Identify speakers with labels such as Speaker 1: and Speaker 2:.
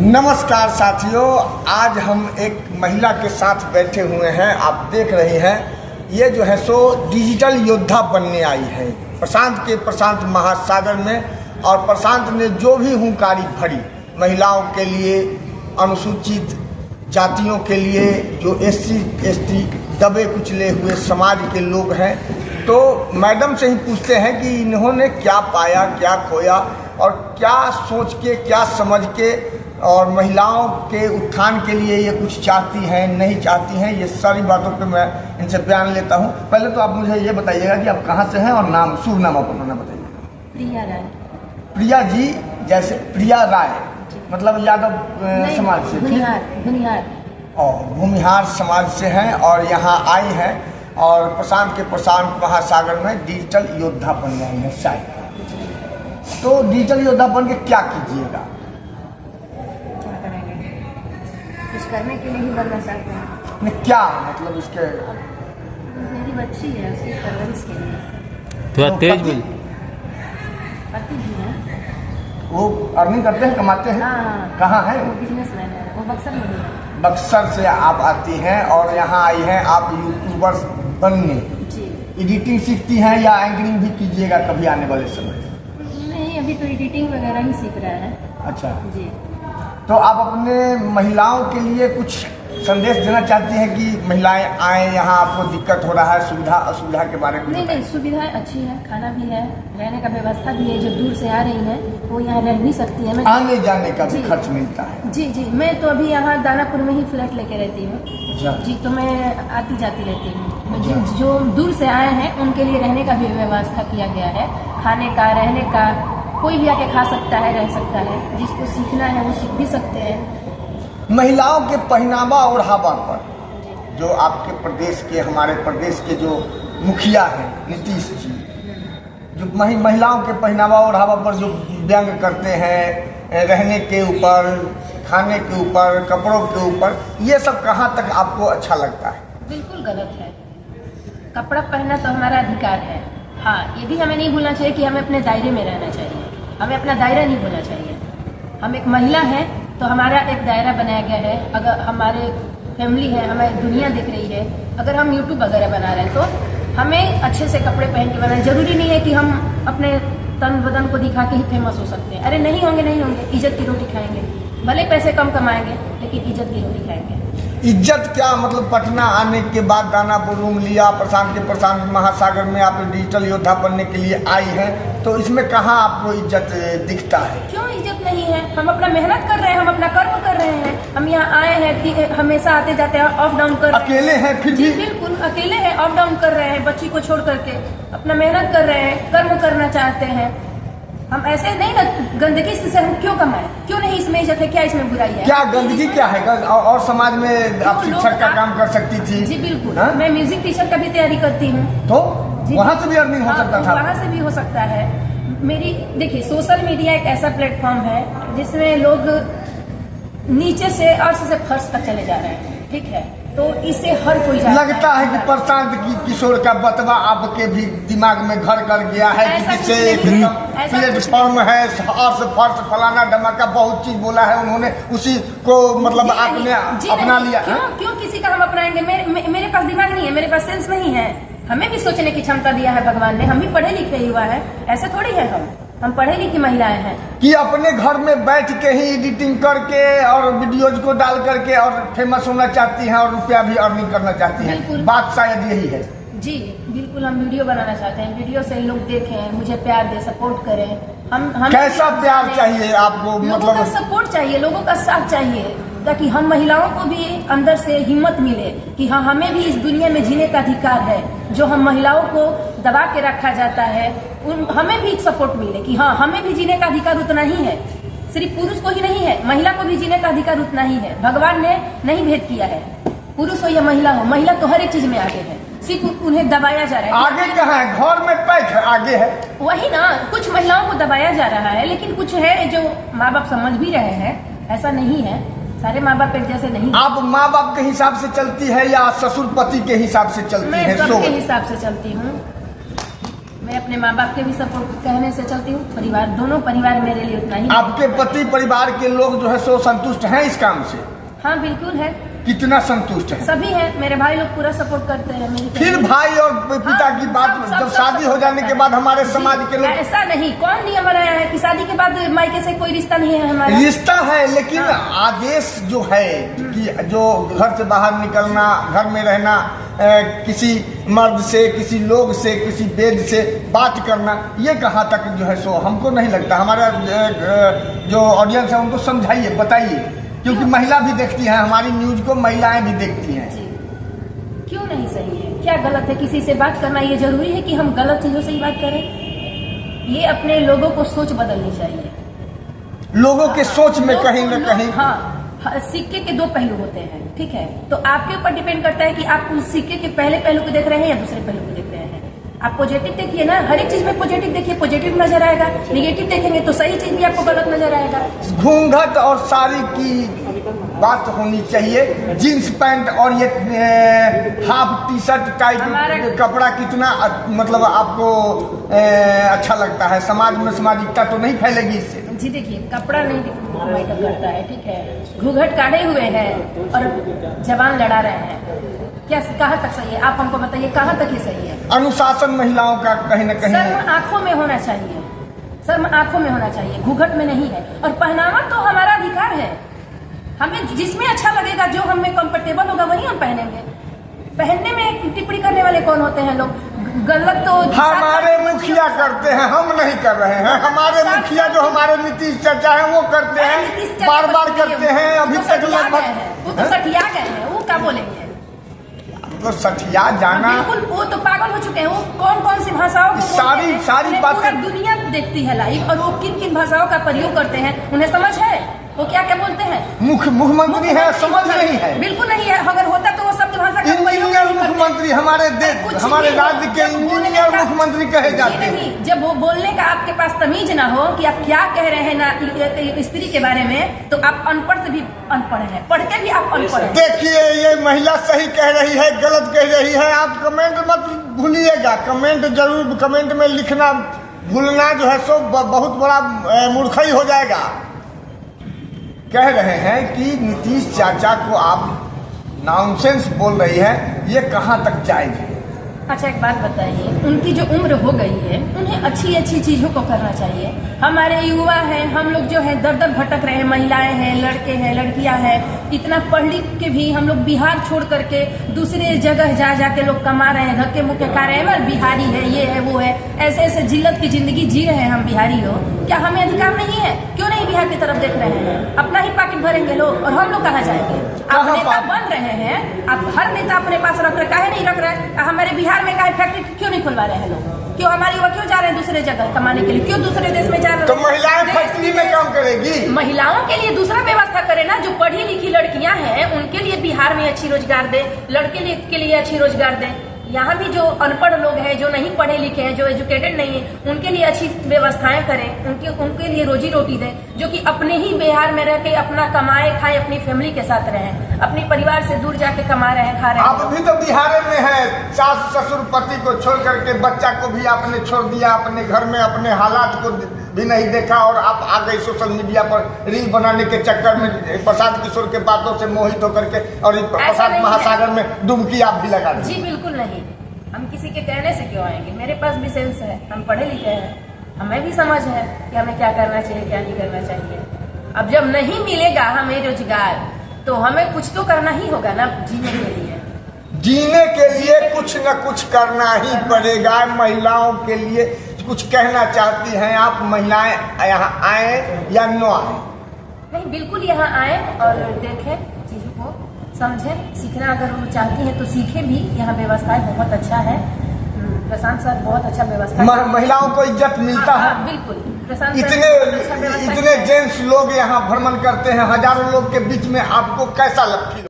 Speaker 1: नमस्कार साथियों, आज हम एक महिला के साथ बैठे हुए हैं। आप देख रहे हैं ये जो है सो डिजिटल योद्धा बनने आई है प्रशांत महासागर में। और प्रशांत ने जो भी हुंकारी भरी महिलाओं के लिए, अनुसूचित जातियों के लिए, जो SC/ST दबे कुचले हुए समाज के लोग हैं, तो मैडम से ही पूछते हैं कि इन्होंने क्या पाया, क्या खोया और क्या सोच के, क्या समझ के और महिलाओं के उत्थान के लिए ये कुछ चाहती हैं, नहीं चाहती हैं। ये सारी बातों पे मैं इनसे बयान लेता हूँ। पहले तो आप मुझे ये बताइएगा कि आप कहाँ से हैं और नाम, शुभ नाम अपना बताइएगा।
Speaker 2: प्रिया राय।
Speaker 1: प्रिया जी, जैसे प्रिया राय मतलब यादव समाज से,
Speaker 2: भूमिहार
Speaker 1: और भूमिहार समाज से हैं और यहाँ आई हैं और प्रशांत महासागर में डिजिटल योद्धा बन रही है शायद। तो डिजिटल योद्धा बन के क्या कीजिएगा?
Speaker 2: कुछ करने के लिए ही बनना चाहते हैं।
Speaker 1: क्या मतलब इसके?
Speaker 2: मेरी बच्ची है, उसकी परवरिश के लिए।
Speaker 3: थोड़ा तेज बोल।
Speaker 2: पति भी है,
Speaker 1: वो अर्निंग करते हैं, कमाते हैं।
Speaker 2: हाँ।
Speaker 1: कहाँ है
Speaker 2: वो बिजनेसमैन है, वो बक्सर में है।
Speaker 1: बक्सर से आप आती हैं और यहाँ आई हैं आप यूट्यूबर बनने।
Speaker 2: जी।
Speaker 1: एडिटिंग सीखती हैं या एंकरिंग भी कीजिएगा कभी आने वाले समय?
Speaker 2: नहीं, अभी तो एडिटिंग वगैरह ही सीख रहा है।
Speaker 1: अच्छा
Speaker 2: जी।
Speaker 1: तो आप अपने महिलाओं के लिए कुछ संदेश देना चाहती हैं कि महिलाएं आएँ यहाँ, आपको दिक्कत हो रहा है, सुविधा असुविधा के बारे में?
Speaker 2: नहीं, सुविधाएं अच्छी है, खाना भी है, रहने का व्यवस्था भी है। जो दूर से आ रही हैं वो यहाँ रह भी सकती है।
Speaker 1: आने जाने का भी खर्च मिलता है?
Speaker 2: जी। मैं तो अभी यहाँ दानापुर में ही फ्लैट लेके रहती हूँ। जी, तो मैं आती जाती रहती हूँ। जो दूर से आए हैं उनके लिए रहने का भी व्यवस्था किया गया है, खाने का, रहने का। कोई भी आके खा सकता है, रह सकता है। जिसको सीखना है वो सीख भी सकते हैं।
Speaker 1: महिलाओं के पहनावा और ओढ़ावा पर जो आपके प्रदेश के, हमारे प्रदेश के जो मुखिया हैं नीतीश जी, जो महिलाओं के पहनावा और ओढ़ावा पर जो व्यंग करते हैं, रहने के ऊपर, खाने के ऊपर, कपड़ों के ऊपर, ये सब कहाँ तक आपको अच्छा लगता है?
Speaker 2: बिल्कुल गलत है। कपड़ा पहनना तो हमारा अधिकार है। हाँ, ये भी हमें नहीं भूलना चाहिए कि हमें अपने दायरे में रहना चाहिए। हमें अपना दायरा नहीं भूलना चाहिए। हम एक महिला हैं तो हमारा एक दायरा बनाया गया है। अगर हमारे फैमिली है, हमारी दुनिया दिख रही है, अगर हम यूट्यूब वगैरह बना रहे हैं तो हमें अच्छे से कपड़े पहन के बनाए। जरूरी नहीं है कि हम अपने तन बदन को दिखा के ही फेमस हो सकते हैं। अरे नहीं होंगे, इज्जत की रोटी खाएंगे। भले पैसे कम कमाएंगे लेकिन इज्जत की रोटी खाएंगे।
Speaker 1: इज्जत क्या मतलब? पटना आने के बाद दानापुर रूम लिया, प्रशांत महासागर में आप डिजिटल योद्धा बनने के लिए आई हैं, तो इसमें कहाँ आपको इज्जत दिखता है?
Speaker 2: क्यों इज्जत नहीं है? हम अपना मेहनत कर रहे हैं, हम अपना कर्म कर रहे हैं। हम यहाँ आए हैं, हमेशा आते जाते हैं, अप डाउन कर रहे हैं।
Speaker 1: अकेले हैं फिर भी?
Speaker 2: बिल्कुल अकेले हैं, अप डाउन कर रहे हैं, बच्ची को छोड़ करके अपना मेहनत कर रहे हैं, कर्म करना चाहते हैं। हम ऐसे नहीं ना, गंदगी से हम क्यों कमाएं? क्यों नहीं? इसमें इज्जत है क्या? इसमें बुराई है?
Speaker 1: क्या गंदगी क्या है? और समाज में आप शिक्षक का काम कर सकती थी।
Speaker 2: जी बिल्कुल।
Speaker 1: हा?
Speaker 2: मैं म्यूजिक टीचर का भी तैयारी करती हूँ,
Speaker 1: तो वहाँ से भी अर्निंग हो सकता था।
Speaker 2: वहाँ से भी हो सकता है। मेरी देखिए, सोशल मीडिया एक ऐसा प्लेटफॉर्म है जिसमें लोग नीचे से अर्श से फर्श तक चले जा रहे हैं, ठीक है? तो इससे हर कोई
Speaker 1: लगता है कि प्रशांत किशोर का बतवा आपके भी दिमाग में घर कर गया है कि जिससे प्लेटफॉर्म है, अर्श फर्श फलाना धमाका बहुत चीज बोला है उन्होंने, उसी को मतलब आपने अपना लिया।
Speaker 2: क्यों किसी का हम अपनाएंगे? मेरे पास दिमाग नहीं है, मेरे पास सेंस नहीं है। हमें भी सोचने की क्षमता दिया है भगवान ने। हम भी पढ़े लिखे युवा है, ऐसे थोड़ी है। हम पढ़े लिखी महिलाएं हैं
Speaker 1: कि अपने घर में बैठ के ही एडिटिंग करके और वीडियोज को डाल करके और फेमस होना चाहती हैं और रुपया भी अर्निंग करना चाहती हैं। बात शायद यही है।
Speaker 2: जी बिल्कुल। हम वीडियो बनाना चाहते हैं, वीडियो से लोग देखें, मुझे प्यार दे, सपोर्ट करें। हम
Speaker 1: कैसा प्यार चाहिए आपको?
Speaker 2: लोगों का सपोर्ट चाहिए, लोगों का साथ चाहिए, ताकि हम महिलाओं को भी अंदर से हिम्मत मिले कि हाँ, हमें भी इस दुनिया में जीने का अधिकार है। जो हम महिलाओं को दबा के रखा जाता है, हमें भी सपोर्ट मिले कि हाँ, हमें भी जीने का अधिकार उतना ही है। सिर्फ पुरुष को ही नहीं है, महिला को भी जीने का अधिकार उतना ही है। भगवान ने नहीं भेद किया है, पुरुष हो या महिला हो। महिला तो हर एक चीज में आगे है, सिर्फ उन्हें दबाया जा रहा है।
Speaker 1: आगे कहाँ है? घर में पैक है, आगे है
Speaker 2: वही ना। कुछ महिलाओं को दबाया जा रहा है, लेकिन कुछ है जो माँ बाप समझ भी रहे हैं। ऐसा नहीं है, सारे माँ बाप एक जैसे नहीं।
Speaker 1: आप माँ बाप के हिसाब से चलती है या ससुर पति के हिसाब से चलती है?
Speaker 2: मैं सबके हिसाब से चलती हूँ। मैं अपने माँ बाप के भी सपोर्ट कहने से चलती हूँ, परिवार दोनों परिवार मेरे लिए उतना ही।
Speaker 1: आपके पति परिवार के लोग जो है सो संतुष्ट हैं इस काम से?
Speaker 2: हाँ बिल्कुल है।
Speaker 1: कितना संतुष्ट है?
Speaker 2: सभी है, मेरे भाई लोग पूरा सपोर्ट करते हैं मेरी।
Speaker 1: फिर भाई और पिता की बात जब शादी हो जाने के बाद हमारे समाज के लोग,
Speaker 2: ऐसा नहीं, कौन नियम बनाया है कि शादी के बाद मायके से कोई रिश्ता नहीं है हमारा?
Speaker 1: रिश्ता है, लेकिन आदेश जो है कि जो घर से बाहर निकलना, घर में रहना, किसी मर्द से, किसी लोग से, किसी वेद से बात करना, ये कहाँ तक जो है सो हमको नहीं लगता। हमारा जो ऑडियंस है उनको समझाइए, बताइए, क्योंकि महिला भी देखती है हमारी न्यूज को, महिलाएं भी देखती हैं।
Speaker 2: क्यों नहीं सही है? क्या गलत है किसी से बात करना? ये जरूरी है कि हम गलत चीजों से ही बात करें? ये अपने लोगों को सोच बदलनी चाहिए।
Speaker 1: लोगों के सोच में कहीं न कहीं,
Speaker 2: हाँ, सिक्के के दो पहलू होते हैं, ठीक है? तो आपके ऊपर डिपेंड करता है कि आप उस सिक्के के पहले पहलू को देख रहे हैं या दूसरे पहलू को देख रहे हैं। आप पॉजिटिव देखिए ना, हर एक चीज में पॉजिटिव देखिए, पॉजिटिव नजर आएगा। नेगेटिव देखेंगे तो सही चीज भी आपको गलत नजर आएगा।
Speaker 1: घूंघट और साड़ी की बात होनी चाहिए, जींस पैंट और ये हाफ टी शर्ट टाइप कपड़ा कितना मतलब आपको अच्छा लगता है? समाज में सामाजिकता तो नहीं फैलेगी इससे?
Speaker 2: जी देखिए, कपड़ा नहीं मैटर करता है, ठीक है? घूंघट काढ़े हुए हैं और जवान लड़ा रहे हैं, क्या कहाँ तक सही है? आप हमको बताइए कहाँ तक ये सही है?
Speaker 1: अनुशासन महिलाओं का कहीं न कहीं
Speaker 2: शर्म आंखों में होना चाहिए, शर्म आंखों में होना चाहिए, घूंघट में नहीं है। और पहनावा तो हमारा अधिकार है, हमें जिसमें अच्छा लगेगा, जो हमें कंफर्टेबल होगा वही हम पहनेंगे। पहनने में टिप्पणी करने वाले कौन होते हैं लोग? गलत तो
Speaker 1: हमारे मुखिया करते हैं, हम नहीं कर रहे हैं। हमारे मुखिया जो हमारे नीतीश चाचा है वो करते हैं, बार बार करते हैं। अभी तक लगभग
Speaker 2: वो तो सठिया गए हैं, वो क्या बोलेंगे?
Speaker 1: तो सठिया जाना,
Speaker 2: बिल्कुल, वो तो पागल हो चुके हैं। वो कौन कौन सी भाषाओं को
Speaker 1: सारी बातें
Speaker 2: पूरा दुनिया देखती है लाइव, और वो किन किन भाषाओं का प्रयोग करते हैं उन्हें समझ है? वो क्या क्या बोलते हैं?
Speaker 1: मुख्यमंत्री है, समझ नहीं है?
Speaker 2: बिल्कुल नहीं है। अगर होता तो वो शब्द भाषा का
Speaker 1: इंजीनियर मुख्यमंत्री, हमारे देश हमारे राज्य के इंजीनियर मुख्यमंत्री कहे जाते हैं।
Speaker 2: जब वो बोलने का आपके पास तमीज ना हो कि आप क्या कह रहे हैं ना स्त्री के बारे में, तो आप अनपढ़ से भी अनपढ़ हैं, पढ़ के भी आप अनपढ़ हैं।
Speaker 1: देखिए, ये महिला सही कह रही है, गलत कह रही है, आप कमेंट मत भूलिएगा। कमेंट जरूर, कमेंट में लिखना भूलना जो है सो बहुत बड़ा मूर्खई हो जाएगा। कह रहे हैं कि नीतीश चाचा को आप नॉनसेंस बोल रही है, ये कहाँ तक जाएगी?
Speaker 2: अच्छा एक बात बताइए, उनकी जो उम्र हो गई है उन्हें अच्छी अच्छी चीजों को करना चाहिए। हमारे युवा हैं, हम लोग जो है दर दर भटक रहे हैं, महिलाएं हैं, लड़के हैं, लड़कियां हैं, इतना पढ़ लिख के भी हम लोग बिहार छोड़ करके दूसरे जगह जा जाके लोग कमा रहे हैं, धक्के मुक्के खा रहे हैं। बिहारी है, ये है, वो है, ऐसे ऐसे जिल्लत की जिंदगी जी रहे हैं हम बिहारी लोग। क्या हमें अधिकार नहीं है? क्यों नहीं बिहार की तरफ देख रहे हैं? अपना ही पॉकेट भरेंगे लोग, और हम लोग कहाँ जाएंगे? आप नेता बन रहे हैं, आप हर नेता अपने पास रख रहे, काहे नहीं रख रहे? हमारे बिहार में काहे फैक्ट्री क्यों नहीं खुलवा रहे हैं लोग? क्यों हमारी युवा क्यों जा रहे हैं दूसरे जगह कमाने के लिए? क्यों दूसरे देश में जा रहे हैं?
Speaker 1: तो महिलाएं फैक्ट्री में काम करेगी?
Speaker 2: महिलाओं के लिए दूसरा व्यवस्था करे ना, जो पढ़ी लिखी लड़कियां हैं उनके लिए बिहार में अच्छी रोजगार दे, लड़के के लिए अच्छी रोजगार दे। यहाँ भी जो अनपढ़ लोग हैं, जो नहीं पढ़े लिखे हैं, जो एजुकेटेड नहीं है, उनके लिए अच्छी व्यवस्थाएं करें, उनके लिए रोजी रोटी दें, जो कि अपने ही बिहार में रह के अपना कमाए खाए, अपनी फैमिली के साथ रहें, अपने परिवार से दूर जाके कमा रहे हैं, खा रहे हैं।
Speaker 1: आप भी तो बिहार में है, सास ससुर पति को छोड़ करके बच्चा को भी आपने छोड़ दिया, अपने घर में अपने हालात को भी नहीं देखा, और आप आ गई सोशल मीडिया पर रील बनाने के चक्कर में प्रशांत किशोर के बातों से मोहित होकर के, और प्रशांत महासागर में डुबकी आप भी लगा दी।
Speaker 2: जी बिल्कुल नहीं, हम किसी के कहने से क्यों आएंगे? मेरे पास भी सेंस है, हम पढ़े लिखे हैं, हमें भी समझ है कि हमें क्या करना चाहिए, क्या नहीं करना चाहिए। अब जब नहीं मिलेगा हमें रोजगार, तो हमें कुछ तो करना ही होगा ना जीने के लिए।
Speaker 1: जीने के लिए कुछ न कुछ करना ही पड़ेगा। महिलाओं के लिए कुछ कहना चाहती हैं आप? महिलाएं यहाँ आए या न आए?
Speaker 2: नहीं, बिल्कुल यहाँ आए और देखें, चीजों को समझें, सीखना अगर वो चाहती हैं तो सीखें भी। यहाँ व्यवस्थाएं बहुत अच्छा है, प्रशांत सर बहुत अच्छा व्यवस्था,
Speaker 1: महिलाओं को इज्जत मिलता है।
Speaker 2: बिल्कुल, प्रशांत
Speaker 1: इतने जेंट्स लोग यहाँ भ्रमण करते हैं, हजारों लोग के बीच में आपको कैसा लगता है?